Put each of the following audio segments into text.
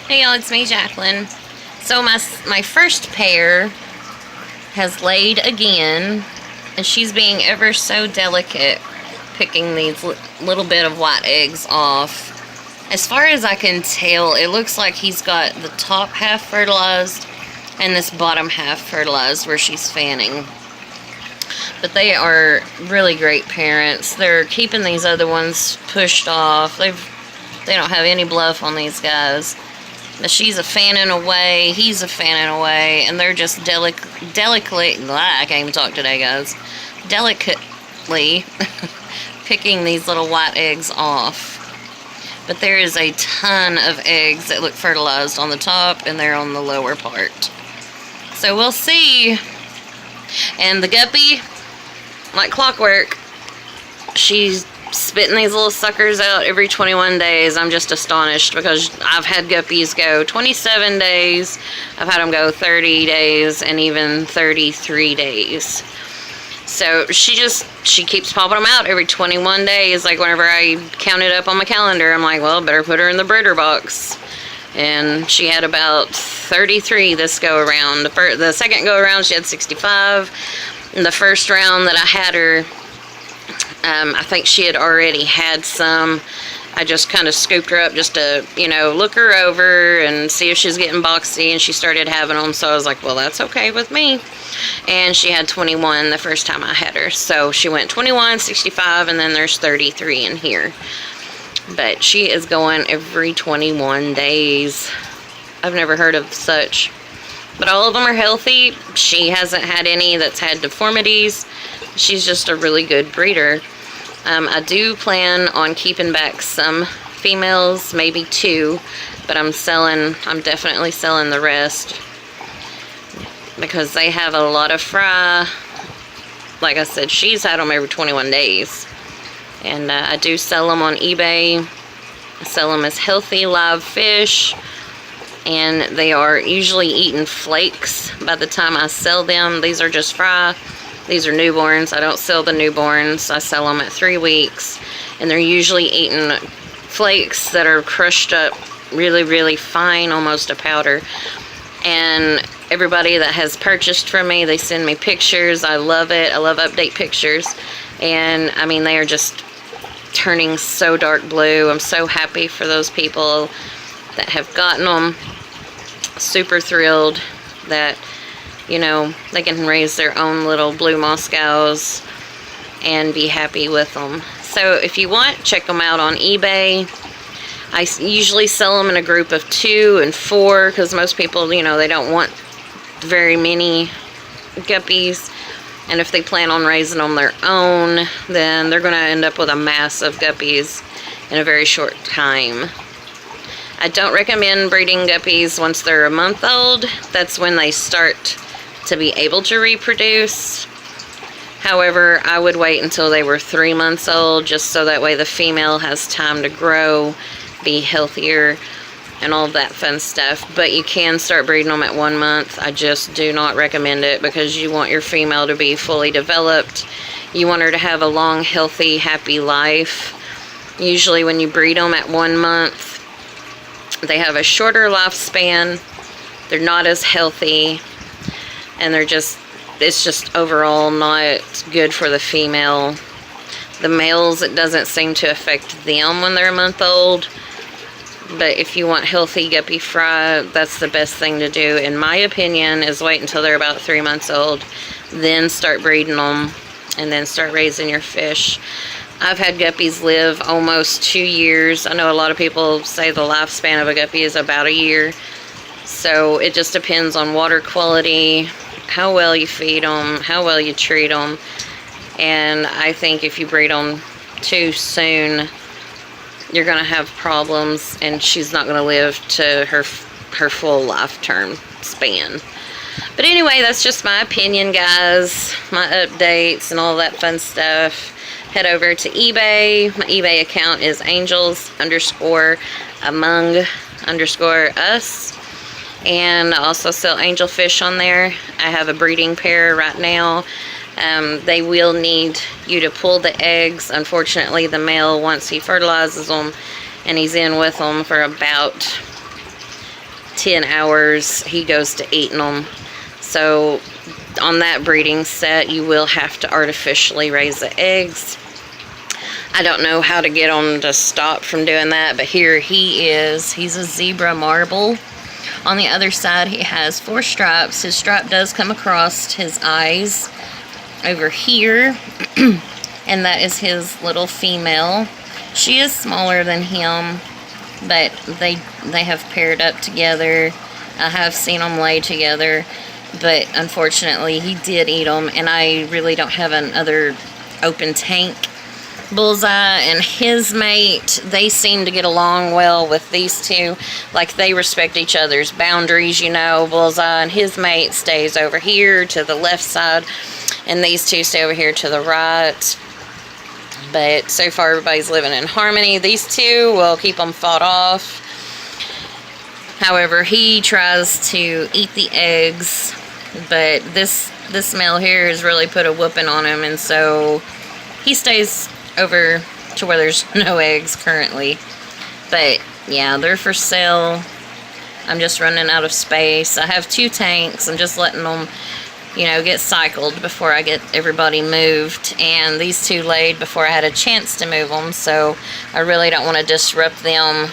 Hey y'all, it's me, Jacqueline. So my first pair has laid again, and she's being ever so delicate picking these little bit of white eggs off. As far as I can tell, it looks like he's got the top half fertilized and this bottom half fertilized where she's fanning. But they are really great parents. They're keeping these other ones pushed off. They don't have any bluff on these guys. But she's a fanning away, he's a fanning away, and they're just delicately, I can't even talk today, guys, delicately picking these little white eggs off. But there is a ton of eggs that look fertilized on the top, and they're on the lower part. So we'll see. And the guppy, like clockwork, she's spitting these little suckers out every 21 days. I'm just astonished because I've had guppies go 27 days. I've had them go 30 days and even 33 days. So she keeps popping them out every 21 days. Like whenever I count it up on my calendar, I'm like, well, better put her in the brooder box. And she had about 33 this go around. The second go around, she had 65. And the first round that I had her, I think she had already had some. I just kind of scooped her up just to, look her over and see if she's getting boxy, and she started having them, so I was like, well, that's okay with me. And she had 21 the first time I had her. So she went 21, 65, and then there's 33 in here. But she is going every 21 days. I've never heard of such. But all of them are healthy. She hasn't had any that's had deformities. She's just a really good breeder. I do plan on keeping back some females, maybe 2, but I'm definitely selling the rest because they have a lot of fry. Like I said, she's had them every 21 days. And I do sell them on eBay. I sell them as healthy live fish. And they are usually eating flakes by the time I sell them. These are just fry. These are newborns. I don't sell the newborns. I sell them at 3 weeks. And they're usually eating flakes that are crushed up really, really fine, almost a powder. And everybody that has purchased from me, they send me pictures. I love it. I love update pictures. And, I mean, they are just turning so dark blue. I'm so happy for those people that have gotten them. Super thrilled that, they can raise their own little blue Moscows and be happy with them. So if you want, check them out on eBay. I usually sell them in a group of 2 and 4 because most people, they don't want very many guppies. And if they plan on raising on their own, then they're going to end up with a mass of guppies in a very short time. I don't recommend breeding guppies once they're a month old. That's when they start to be able to reproduce. However, I would wait until they were 3 months old, just so that way the female has time to grow, be healthier, and all that fun stuff. But you can start breeding them at 1 month. I just do not recommend it because you want your female to be fully developed. You want her to have a long, healthy, happy life. Usually when you breed them at 1 month, they have a shorter lifespan. They're not as healthy, and it's just overall not good for the female. The males, it doesn't seem to affect them when they're a month old. But if you want healthy guppy fry, that's the best thing to do, in my opinion, is wait until they're about 3 months old, then start breeding them, and then start raising your fish. I've had guppies live almost 2 years. I know a lot of people say the lifespan of a guppy is about a year. So it just depends on water quality, how well you feed them, how well you treat them. And I think if you breed them too soon, you're going to have problems, and she's not going to live to her full life term span. But anyway, that's just my opinion, guys. My updates and all that fun stuff. Head over to eBay. My eBay account is angels_among_us. And I also sell angelfish on there. I have a breeding pair right now. They will need you to pull the eggs. Unfortunately, the male, once he fertilizes them and he's in with them for about 10 hours, he goes to eating them. So on that breeding set, you will have to artificially raise the eggs. I don't know how to get him to stop from doing that, but here he is. He's a zebra marble. On the other side, he has 4 stripes. His stripe does come across his eyes over here, and that is his little female. She is smaller than him, but they have paired up together. I have seen them lay together, but unfortunately he did eat them, and I really don't have another open tank. Bullseye and his mate, they seem to get along well with these two. Like, they respect each other's boundaries, you know. Bullseye and his mate stays over here to the left side, and these two stay over here to the right. But so far everybody's living in harmony. These two will keep them fought off. However, he tries to eat the eggs, but this male here has really put a whooping on him, and so he stays over to where there's no eggs currently. But yeah, they're for sale. I'm just running out of space. I have 2 tanks. I'm just letting them, you know, get cycled before I get everybody moved. And these 2 laid before I had a chance to move them, so I really don't want to disrupt them,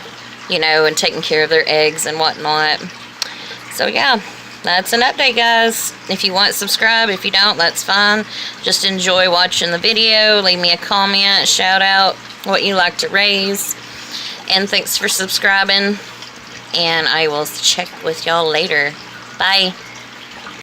you know, and taking care of their eggs and whatnot. So yeah, that's an update, guys. If you want, subscribe. If you don't, that's fine. Just enjoy watching the video. Leave me a comment, shout out what you like to raise. And thanks for subscribing. And I will check with y'all later. Bye.